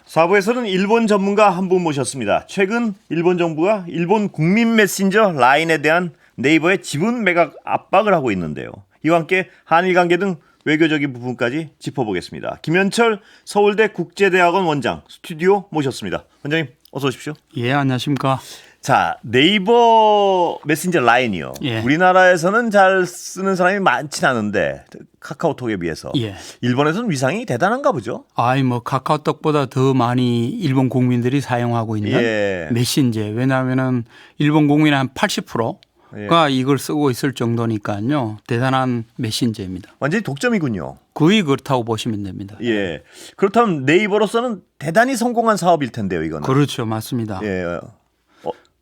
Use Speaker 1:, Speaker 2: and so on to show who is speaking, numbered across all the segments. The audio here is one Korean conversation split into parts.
Speaker 1: 4부에서는 일본 전문가 한 분 모셨습니다. 최근 일본 정부가 일본 국민 메신저 라인에 대한 네이버의 지분 매각 압박을 하고 있는데요. 이와 함께 한일 관계 등 외교적인 부분까지 짚어보겠습니다. 김현철 서울대 국제대학원 원장 스튜디오 모셨습니다. 원장님 어서 오십시오.
Speaker 2: 예, 안녕하십니까.
Speaker 1: 자, 네이버 메신저 라인이요.
Speaker 2: 예.
Speaker 1: 우리나라에서는 잘 쓰는 사람이 많진 않은데 카카오톡에 비해서
Speaker 2: 예.
Speaker 1: 일본에서는 위상이 대단한가 보죠.
Speaker 2: 뭐 카카오톡보다 더 많이 일본 국민들이 사용하고 있는
Speaker 1: 예.
Speaker 2: 메신저. 왜냐하면은 일본 국민의 한 80%가
Speaker 1: 예.
Speaker 2: 이걸 쓰고 있을 정도니까요. 대단한 메신저입니다.
Speaker 1: 완전히 독점이군요.
Speaker 2: 거의 그렇다고 보시면 됩니다.
Speaker 1: 예. 그렇다면 네이버로서는 대단히 성공한 사업일 텐데요, 이거는.
Speaker 2: 그렇죠, 맞습니다.
Speaker 1: 예.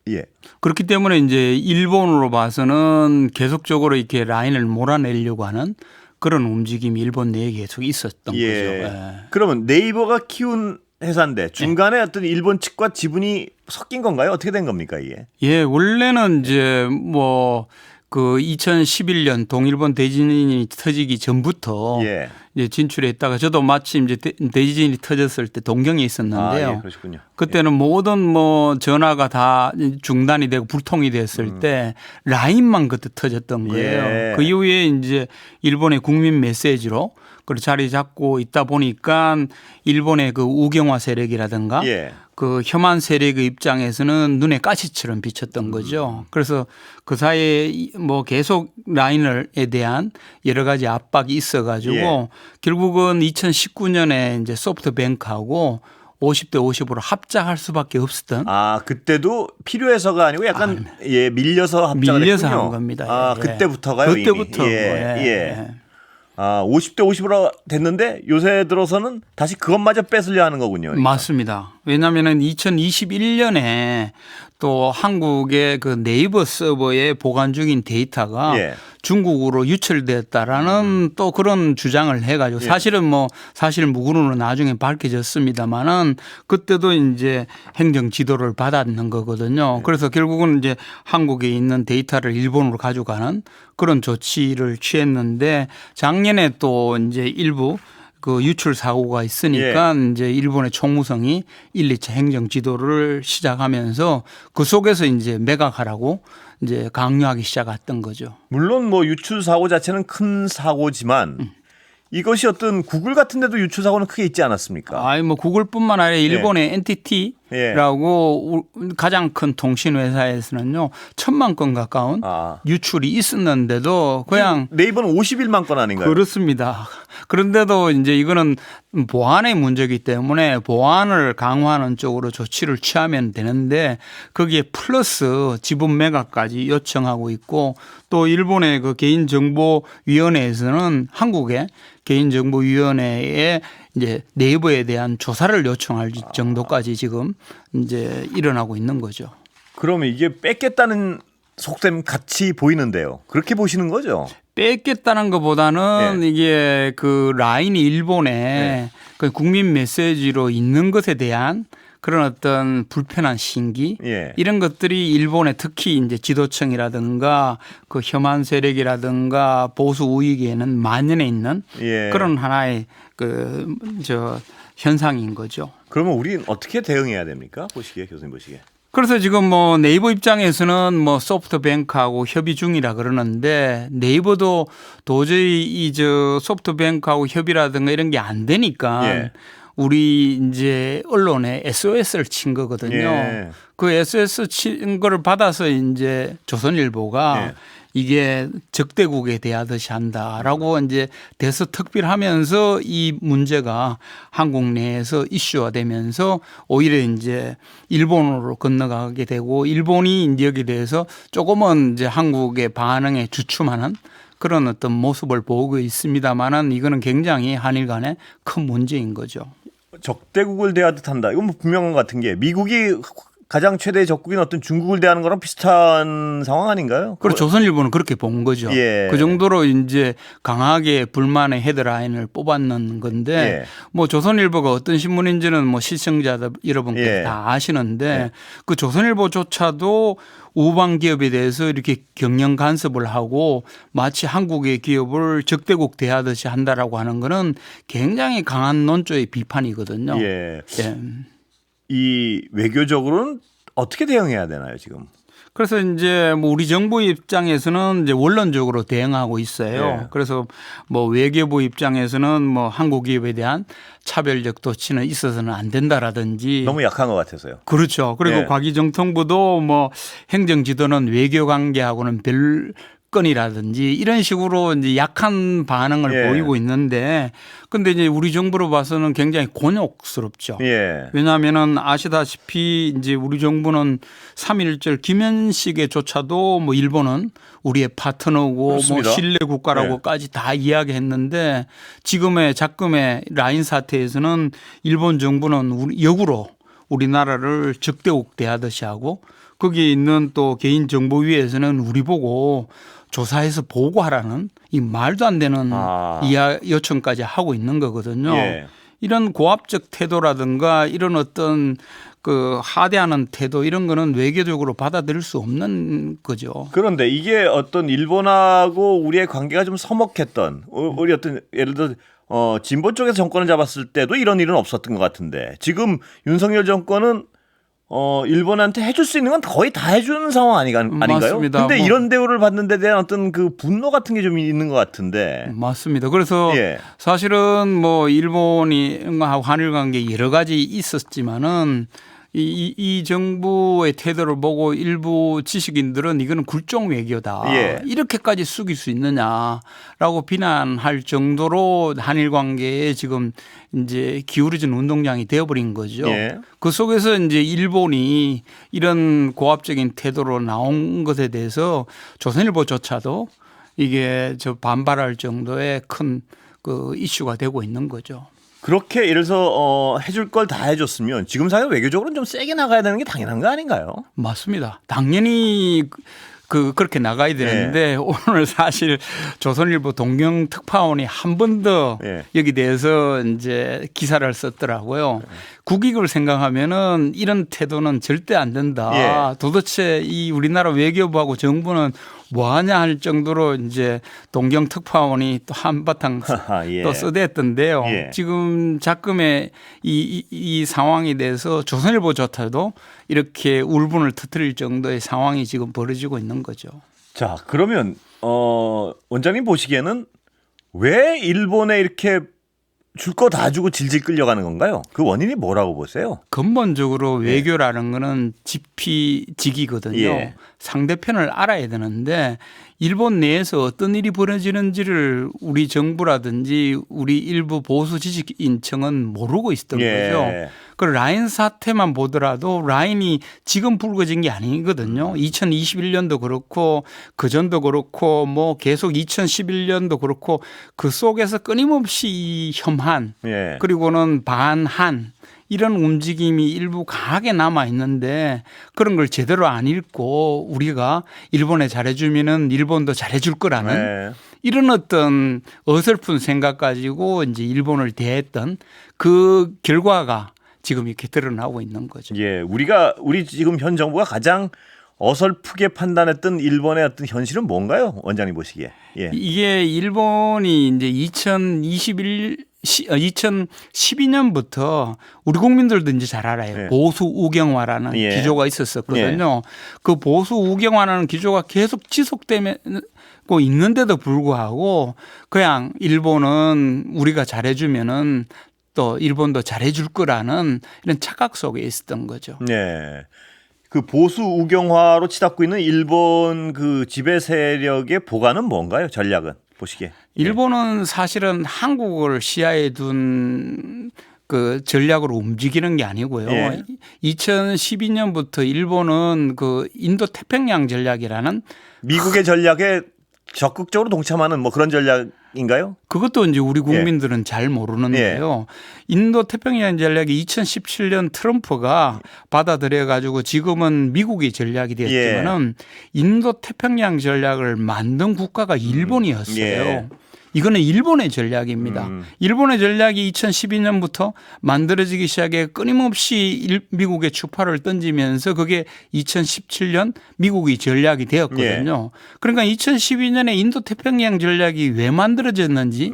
Speaker 1: 예.
Speaker 2: 그렇기 때문에 이제 일본으로 봐서는 계속적으로 이렇게 라인을 몰아내려고 하는 그런 움직임이 일본 내에 계속 있었던
Speaker 1: 예.
Speaker 2: 거죠. 예.
Speaker 1: 그러면 네이버가 키운 회사인데 중간에 어떤 일본 측과 지분이 섞인 건가요? 어떻게 된 겁니까, 이게?
Speaker 2: 예, 원래는 이제 그 2011년 동일본 대지진이 터지기 전부터
Speaker 1: 예.
Speaker 2: 이제 진출했다가 저도 마침 이제 대지진이 터졌을 때 동경에 있었는데요.
Speaker 1: 아, 예, 그러시군요.
Speaker 2: 그때는 모든 전화가 다 중단이 되고 불통이 됐을 때 라인만 그때 터졌던 거예요.
Speaker 1: 예.
Speaker 2: 그 이후에 이제 일본의 국민 메시지로 그 자리 잡고 있다 보니까 일본의 그 우경화 세력이라든가
Speaker 1: 예.
Speaker 2: 그 혐한 세력의 입장에서는 눈에 가시처럼 비쳤던 거죠. 그래서 그 사이에 계속 라인에 대한 여러 가지 압박이 있어가지고
Speaker 1: 예.
Speaker 2: 결국은 2019년에 이제 소프트뱅크하고 50대 50으로 합작할 수밖에 없었던.
Speaker 1: 아, 그때도 필요해서가 아니고 약간 밀려서 합작을
Speaker 2: 밀려서
Speaker 1: 했군요.
Speaker 2: 한 겁니다.
Speaker 1: 아,
Speaker 2: 예.
Speaker 1: 그때부터가요,
Speaker 2: 그때부터.
Speaker 1: 이미. 예. 아, 50대 50으로 됐는데 요새 들어서는 다시 그것마저 뺏으려 하는 거군요. 그러니까.
Speaker 2: 맞습니다. 왜냐하면 2021년에 또 한국의 그 네이버 서버에 보관 중인 데이터가
Speaker 1: 예.
Speaker 2: 중국으로 유출됐다라는 또 그런 주장을 해가지고 사실 무근으로 나중에 밝혀졌습니다만은 그때도 이제 행정 지도를 받았는 거거든요. 그래서 결국은 이제 한국에 있는 데이터를 일본으로 가져가는 그런 조치를 취했는데 작년에 또 이제 일부 그 유출 사고가 있으니까 이제 일본의 총무성이 1, 2차 행정 지도를 시작하면서 그 속에서 이제 매각하라고 이제 강요하기 시작했던 거죠.
Speaker 1: 물론 유출 사고 자체는 큰 사고지만 이것이 어떤 구글 같은 데도 유출 사고는 크게 있지 않았습니까?
Speaker 2: 구글뿐만 아니라 일본의 NTT라고 가장 큰 통신 회사에서는요 1,000만 건 가까운 유출이 있었는데도 그냥
Speaker 1: 네이버는 51만 건 아닌가요?
Speaker 2: 그렇습니다. 그런데도 이제 이거는 보안의 문제이기 때문에 보안을 강화하는 쪽으로 조치를 취하면 되는데 거기에 플러스 지분 매각까지 요청하고 있고 또 일본의 그 개인정보위원회에서는 한국의 개인정보위원회에 이제 네이버에 대한 조사를 요청할 정도까지 지금 이제 일어나고 있는 거죠.
Speaker 1: 그러면 이게 뺏겠다는 속셈 같이 보이는데요. 그렇게 보시는 거죠?
Speaker 2: 뺏겠다는 것보다는 이게 그 라인이 일본에 그 국민 메시지로 있는 것에 대한 그런 어떤 불편한 심기 이런 것들이 일본의 특히 이제 지도층이라든가 그 혐한 세력이라든가 보수 우익에는 만연해 있는 그런 하나의 현상인 거죠.
Speaker 1: 그러면 우리는 어떻게 대응해야 됩니까? 보시기에 교수님 보시기에.
Speaker 2: 그래서 지금 네이버 입장에서는 소프트뱅크하고 협의 중이라 그러는데 네이버도 도저히 이 소프트뱅크하고 협의라든가 이런 게 안 되니까 우리 이제 언론에 SOS를 친 거거든요. 그 SOS 친 거를 받아서 이제 조선일보가 이게 적대국에 대하듯이 한다라고 이제 대서특필하면서 이 문제가 한국 내에서 이슈화 되면서 오히려 이제 일본으로 건너가게 되고 일본이 이제 여기에 대해서 조금은 이제 한국의 반응에 주춤하는 그런 어떤 모습을 보고 있습니다만은 이거는 굉장히 한일 간의 큰 문제인 거죠.
Speaker 1: 적대국을 대하듯 한다. 이건 분명한 것 같은 게 미국이 가장 최대의 적국인 어떤 중국을 대하는 거랑 비슷한 상황 아닌가요?
Speaker 2: 그리고 조선일보는 그렇게 본 거죠.
Speaker 1: 예.
Speaker 2: 그 정도로 이제 강하게 불만의 헤드라인을 뽑았는 건데
Speaker 1: 예.
Speaker 2: 뭐 조선일보가 어떤 신문인지는 뭐 시청자들 여러분께서
Speaker 1: 예.
Speaker 2: 다 아시는데
Speaker 1: 예.
Speaker 2: 그 조선일보조차도 우방 기업에 대해서 이렇게 경영 간섭을 하고 마치 한국의 기업을 적대국 대하듯이 한다라고 하는 거는 굉장히 강한 논조의 비판이거든요.
Speaker 1: 예.
Speaker 2: 예.
Speaker 1: 이 외교적으로는 어떻게 대응해야 되나요, 지금?
Speaker 2: 그래서 이제 뭐 우리 정부 입장에서는 이제 원론적으로 대응하고 있어요.
Speaker 1: 예.
Speaker 2: 그래서 뭐 외교부 입장에서는 뭐 한국 기업에 대한 차별적 조치는 있어서는 안 된다라든지
Speaker 1: 너무 약한 것 같아서요.
Speaker 2: 그렇죠. 그리고
Speaker 1: 예.
Speaker 2: 과기정통부도 뭐 행정 지도는 외교 관계하고는 별 건이라든지 이런 식으로 이제 약한 반응을
Speaker 1: 예.
Speaker 2: 보이고 있는데 근데 이제 우리 정부로 봐서는 굉장히 곤욕스럽죠.
Speaker 1: 예.
Speaker 2: 왜냐하면은 아시다시피 이제 우리 정부는 3.1절 기면식에조차도 뭐 일본은 우리의 파트너고
Speaker 1: 그렇습니다.
Speaker 2: 뭐 신뢰 국가라고까지 다 이야기했는데 지금의 작금의 라인 사태에서는 일본 정부는 역으로 우리나라를 적대국 대하듯이 하고 거기에 있는 또 개인정보위에서는 우리 보고 조사해서 보고하라는 이 말도 안 되는 요청까지 하고 있는 거거든요.
Speaker 1: 예.
Speaker 2: 이런 고압적 태도라든가 이런 어떤 그 하대하는 태도 이런 거는 외교적으로 받아들일 수 없는 거죠.
Speaker 1: 그런데 이게 어떤 일본하고 우리의 관계가 좀 서먹했던 우리 어떤 예를 들어 진보 쪽에서 정권을 잡았을 때도 이런 일은 없었던 것 같은데 지금 윤석열 정권은 일본한테 해줄 수 있는 건 거의 다 해주는 상황 아닌가요?
Speaker 2: 맞습니다.
Speaker 1: 근데 이런 대우를 받는 데 대한 어떤 그 분노 같은 게 좀 있는 것 같은데.
Speaker 2: 맞습니다. 그래서
Speaker 1: 예.
Speaker 2: 사실은 뭐 일본이 한일 관계 여러 가지 있었지만은 이 정부의 태도를 보고 일부 지식인들은 이거는 굴종 외교다.
Speaker 1: 예.
Speaker 2: 이렇게까지 숙일 수 있느냐라고 비난할 정도로 한일 관계에 지금 이제 기울어진 운동장이 되어버린 거죠.
Speaker 1: 예.
Speaker 2: 그 속에서 이제 일본이 이런 고압적인 태도로 나온 것에 대해서 조선일보조차도 이게 저 반발할 정도의 큰 그 이슈가 되고 있는 거죠.
Speaker 1: 그렇게 예를 들어서 해줄 걸 다 해줬으면 지금 사회 외교적으로는 좀 세게 나가야 되는 게 당연한 거 아닌가요?
Speaker 2: 맞습니다. 당연히 그렇게 나가야 되는데 오늘 사실 조선일보 동경 특파원이 한 번 더 여기 대해서 이제 기사를 썼더라고요. 국익을 생각하면은 이런 태도는 절대 안 된다. 도대체 이 우리나라 외교부하고 정부는 뭐 하냐 할 정도로 이제 동경 특파원이 또 한바탕 또 써댔던데요. 지금 작금의 이 상황에 대해서 조선일보조차도 이렇게 울분을 터뜨릴 정도의 상황이 지금 벌어지고 있는 거죠.
Speaker 1: 자, 그러면 원장님 보시기에는 왜 일본에 이렇게 줄 거 다 주고 질질 끌려가는 건가요? 그 원인이 뭐라고 보세요?
Speaker 2: 근본적으로 외교라는 거는 지피지기거든요. 상대편을 알아야 되는데 일본 내에서 어떤 일이 벌어지는지를 우리 정부라든지 우리 일부 보수 지식인층은 모르고 있었던 거죠. 그 라인 사태만 보더라도 라인이 지금 불거진 게 아니거든요. 2021년도 그렇고 그전도 그렇고 뭐 계속 2011년도 그렇고 그 속에서 끊임없이 이 혐한 그리고는 반한 이런 움직임이 일부 강하게 남아 있는데 그런 걸 제대로 안 읽고 우리가 일본에 잘해주면은 일본도 잘해줄 거라는 이런 어떤 어설픈 생각 가지고 이제 일본을 대했던 그 결과가 지금 이렇게 드러나고 있는 거죠.
Speaker 1: 우리 지금 현 정부가 가장 어설프게 판단했던 일본의 어떤 현실은 뭔가요? 원장님 보시기에.
Speaker 2: 이게 일본이 이제 2012년부터 우리 국민들도 이제 잘 알아요. 보수 우경화라는 기조가 있었거든요. 그 보수 우경화라는 기조가 계속 지속되고 있는데도 불구하고 그냥 일본은 우리가 잘해주면은 또 일본도 잘해줄 거라는 이런 착각 속에 있었던 거죠.
Speaker 1: 그 보수 우경화로 치닫고 있는 일본 그 지배 세력의 보관은 뭔가요? 전략은 보시기에.
Speaker 2: 일본은 사실은 한국을 시야에 둔 그 전략으로 움직이는 게 아니고요. 2012년부터 일본은 그 인도 태평양 전략이라는
Speaker 1: 미국의 전략에 적극적으로 동참하는 뭐 그런 전략인가요?
Speaker 2: 그것도 이제 우리 국민들은 잘 모르는데요. 인도 태평양 전략이 2017년 트럼프가 받아들여 가지고 지금은 미국의 전략이 되었지만은 인도 태평양 전략을 만든 국가가 일본이었어요. 이거는 일본의 전략입니다. 일본의 전략이 2012년부터 만들어지기 시작해 끊임없이 미국의 추파를 던지면서 그게 2017년 미국의 전략이 되었거든요. 그러니까 2012년에 인도 태평양 전략이 왜 만들어졌는지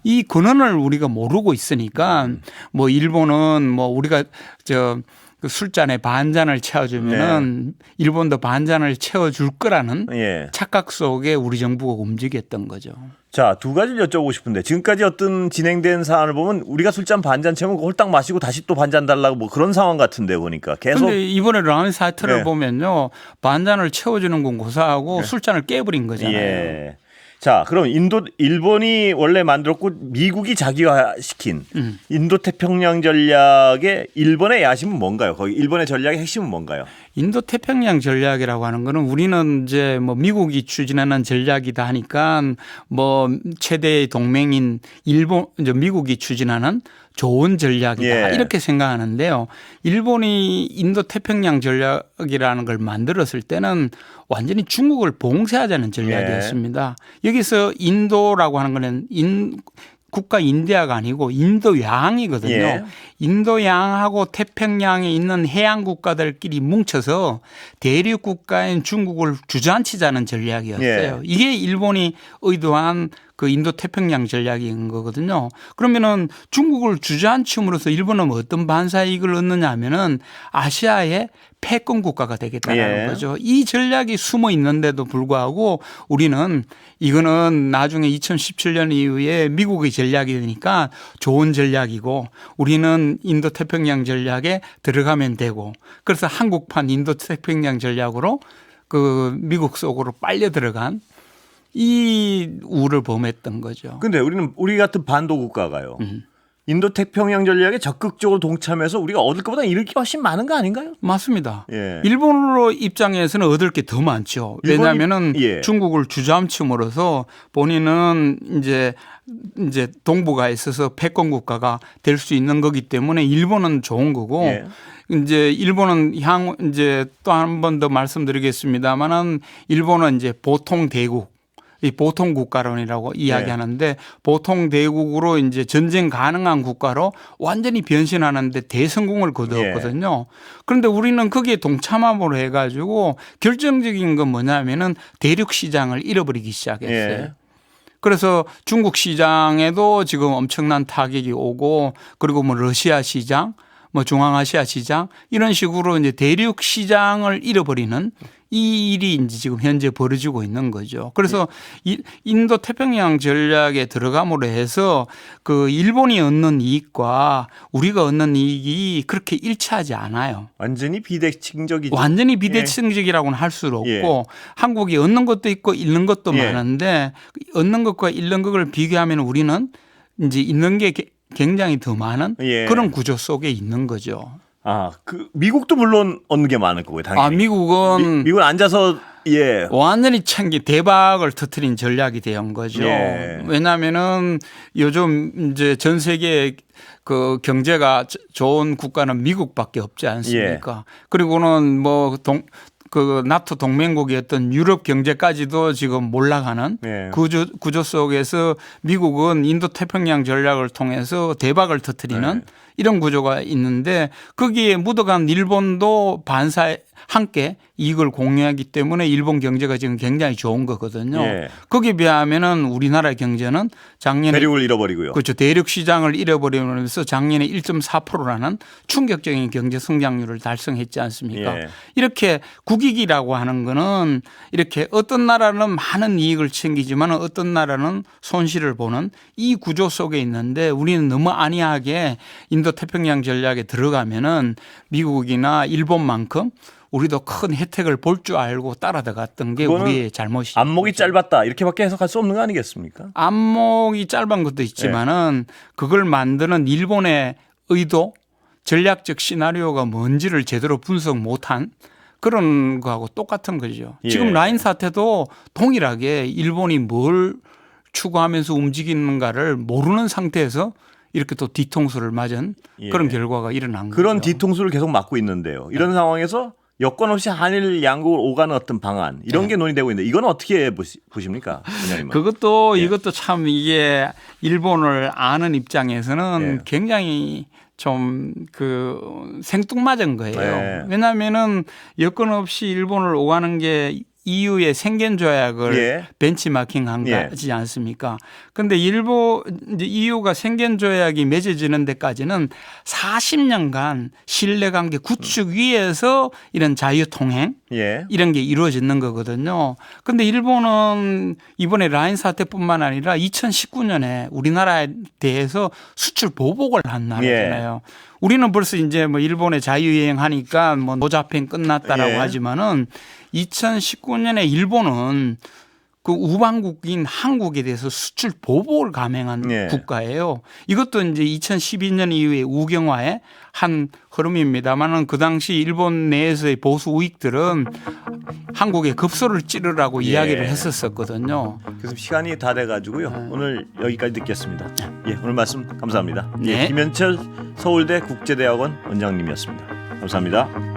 Speaker 2: 이 근원을 우리가 모르고 있으니까 뭐 일본은 뭐 우리가 그 술잔에 반잔을 채워주면은 일본도 반잔을 채워줄 거라는 착각 속에 우리 정부가 움직였던 거죠.
Speaker 1: 자, 두 가지를 여쭤보고 싶은데 지금까지 어떤 진행된 사안을 보면 우리가 술잔 반잔 채우면 홀딱 마시고 다시 또 반잔 달라고 뭐 그런 상황 같은데 보니까 계속.
Speaker 2: 그런데 이번에 라면 사태를 보면요. 반잔을 채워주는 건 고사하고 술잔을 깨버린 거잖아요.
Speaker 1: 자, 그럼 일본이 원래 만들었고 미국이 자기화시킨 인도 태평양 전략의 일본의 야심은 뭔가요? 거기 일본의 전략의 핵심은 뭔가요?
Speaker 2: 인도 태평양 전략이라고 하는 거는 우리는 이제 뭐 미국이 추진하는 전략이다 하니까 뭐 최대의 동맹인 미국이 추진하는 좋은 전략이다 이렇게 생각하는데요. 일본이 인도 태평양 전략이라는 걸 만들었을 때는 완전히 중국을 봉쇄하자는 전략이었습니다. 여기서 인도라고 하는 거는 국가 인디아가 아니고 인도양이거든요. 인도양하고 태평양에 있는 해양 국가들끼리 뭉쳐서 대륙 국가인 중국을 주저앉히자는 전략이었어요. 이게 일본이 의도한 그 인도 태평양 전략인 거거든요. 그러면은 중국을 주저앉힘으로써 일본은 어떤 반사 이익을 얻느냐 하면은 아시아의 패권 국가가 되겠다는 거죠. 이 전략이 숨어 있는데도 불구하고 우리는 이거는 나중에 2017년 이후에 미국의 전략이 되니까 좋은 전략이고 우리는 인도 태평양 전략에 들어가면 되고 그래서 한국판 인도 태평양 전략으로 그 미국 속으로 빨려 들어간 이 우를 범했던 거죠.
Speaker 1: 근데 우리 같은 반도 국가가요. 인도 태평양 전략에 적극적으로 동참해서 우리가 얻을 것보다 잃을 게 훨씬 많은 거 아닌가요?
Speaker 2: 맞습니다. 일본으로 입장에서는 얻을 게 더 많죠. 왜냐하면은 중국을 주저앉힘으로써 본인은 이제 동북아에 있어서 패권 국가가 될 수 있는 거기 때문에 일본은 좋은 거고 이제 일본은 이제 또 한 번 더 말씀드리겠습니다만은 일본은 이제 보통 대국 이 보통 국가론이라고 이야기하는데 보통 대국으로 이제 전쟁 가능한 국가로 완전히 변신하는데 대성공을 거두었거든요. 그런데 우리는 거기에 동참함으로 해가지고 결정적인 건 뭐냐면은 대륙 시장을 잃어버리기 시작했어요. 그래서 중국 시장에도 지금 엄청난 타격이 오고 그리고 뭐 러시아 시장 뭐 중앙아시아 시장 이런 식으로 이제 대륙 시장을 잃어버리는 이 일이 이제 지금 현재 벌어지고 있는 거죠. 그래서 인도 태평양 전략에 들어감으로 해서 그 일본이 얻는 이익과 우리가 얻는 이익이 그렇게 일치하지 않아요.
Speaker 1: 완전히 비대칭적이죠.
Speaker 2: 완전히 비대칭적이라고는 할 수 없고 한국이 얻는 것도 있고 잃는 것도 많은데 얻는 것과 잃는 것을 비교하면 우리는 이제 잃는 게 굉장히 더 많은 그런 구조 속에 있는 거죠.
Speaker 1: 그 미국도 물론 얻는 게 많을 거고요. 당연히. 미국은 앉아서
Speaker 2: 완전히 대박을 터뜨린 전략이 된 거죠. 왜냐하면은 요즘 이제 전 세계 그 경제가 좋은 국가는 미국밖에 없지 않습니까? 그리고는 뭐 그 나토 동맹국이었던 유럽 경제까지도 지금 올라가는 구조 속에서 미국은 인도 태평양 전략을 통해서 대박을 터뜨리는 이런 구조가 있는데 거기에 묻어간 일본도 반사 함께 이익을 공유하기 때문에 일본 경제가 지금 굉장히 좋은 거거든요. 거기에 비하면은 우리나라 경제는 작년에
Speaker 1: 대륙을 잃어버리고요.
Speaker 2: 그렇죠. 대륙 시장을 잃어버리면서 작년에 1.4%라는 충격적인 경제 성장률을 달성했지 않습니까? 이렇게 국익이라고 하는 거는 이렇게 어떤 나라는 많은 이익을 챙기지만 어떤 나라는 손실을 보는 이 구조 속에 있는데 우리는 너무 안이하게 인도 태평양 전략에 들어가면은 미국이나 일본만큼 우리도 큰 혜택을 볼 줄 알고 따라들어갔던 게 우리의 잘못이죠.
Speaker 1: 안목이 짧았다 이렇게밖에 해석할 수 없는 거 아니겠습니까?
Speaker 2: 안목이 짧은 것도 있지만은 그걸 만드는 일본의 의도, 전략적 시나리오가 뭔지를 제대로 분석 못한 그런 거하고 똑같은 거죠.
Speaker 1: 예.
Speaker 2: 지금 라인 사태도 동일하게 일본이 뭘 추구하면서 움직이는가를 모르는 상태에서 이렇게 또 뒤통수를 맞은
Speaker 1: 예.
Speaker 2: 그런 결과가 일어난 거죠.
Speaker 1: 그런 뒤통수를 계속 맞고 있는데요. 이런 상황에서 여건 없이 한일 양국을 오가는 어떤 방안 이런 게 논의되고 있는데 이건 어떻게 보십니까, 원장님은?
Speaker 2: 그것도 이것도 참 이게 일본을 아는 입장에서는
Speaker 1: 예.
Speaker 2: 굉장히 좀 그 생뚱맞은 거예요.
Speaker 1: 예.
Speaker 2: 왜냐하면은 여건 없이 일본을 오가는 게 EU의 생겐 조약을
Speaker 1: 예.
Speaker 2: 벤치마킹한
Speaker 1: 예.
Speaker 2: 거지 않습니까? 그런데 일본 이제 EU가 생겐 조약이 맺어지는 데까지는 40년간 신뢰관계 구축 위에서 이런 자유통행
Speaker 1: 예.
Speaker 2: 이런 게 이루어지는 거거든요. 그런데 일본은 이번에 라인 사태뿐만 아니라 2019년에 우리나라에 대해서 수출 보복을 한 나라잖아요. 우리는 벌써 이제 뭐 일본에 자유여행 하니까 뭐 노자펜 끝났다라고
Speaker 1: 예.
Speaker 2: 하지만은 2019년에 일본은 그 우방국인 한국에 대해서 수출 보복을 감행한
Speaker 1: 예.
Speaker 2: 국가예요. 이것도 이제 2012년 이후에 우경화의 한 흐름입니다만은 그 당시 일본 내에서의 보수 우익들은 한국에 급소를 찌르라고 이야기를 했었거든요.
Speaker 1: 그래서 시간이 다 돼가지고요. 오늘 여기까지 듣겠습니다. 예, 오늘 말씀 감사합니다.
Speaker 2: 네.
Speaker 1: 예, 김현철 서울대 국제대학원 원장님이었습니다. 감사합니다.